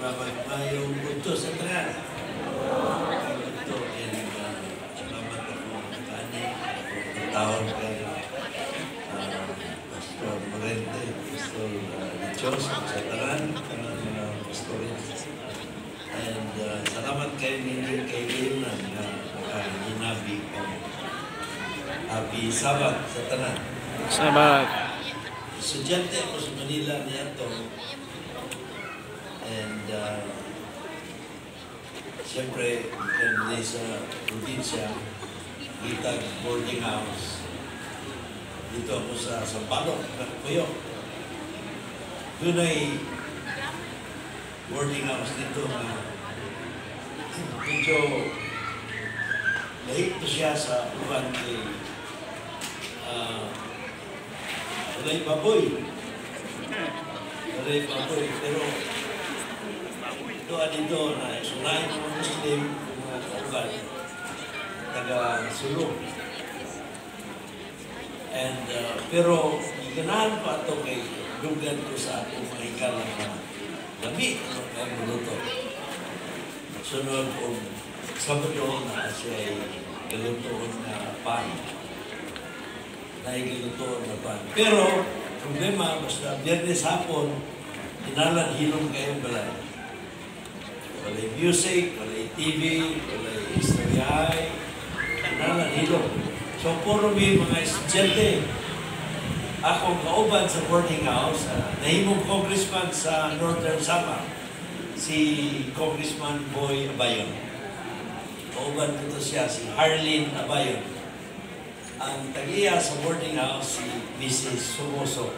salamat mayong punto sa tanan. Ito, and salamat ako kani, ako tawag ka Pastor Morente, Pastor Dichos, sa tanan, mga pastores. And salamat kayo ninyo kay Leonan na nakahinabi ko. Happy Sabat sa tanan. Sabat. Estudyante ako sa Manila niya to. And siyempre, dahil sa probinsya, kita boarding house. Dito ako sa Sampaloc, Puyo. Doon ay boarding house dito na medyo lahit po siya sa uban kay walay baboy. Walay baboy. Pero doon dito na sunayin mga Muslim, mga kauban, taga-sulong. And, pero, iganahan pa ito kay lugan ko sa akong mga ikalang na lami ang luto. Sunod kong Sabado na siya ay galutoon na pan. Naigalutoon na pan. Pero, problema, basta Biyernes hapon, inalan hilong kayong balay. Walay music, walay TV, walay istoryahay, inalan hilong. So, puro may mga estudyante. Akong kauban sa boarding house, nahimong congressman sa Northern Samar, si Congressman Boy Abayon. Kauban ko to siya, si Harleen Abayon. Ang tagiya sa boarding house, si Mrs. Sumoso.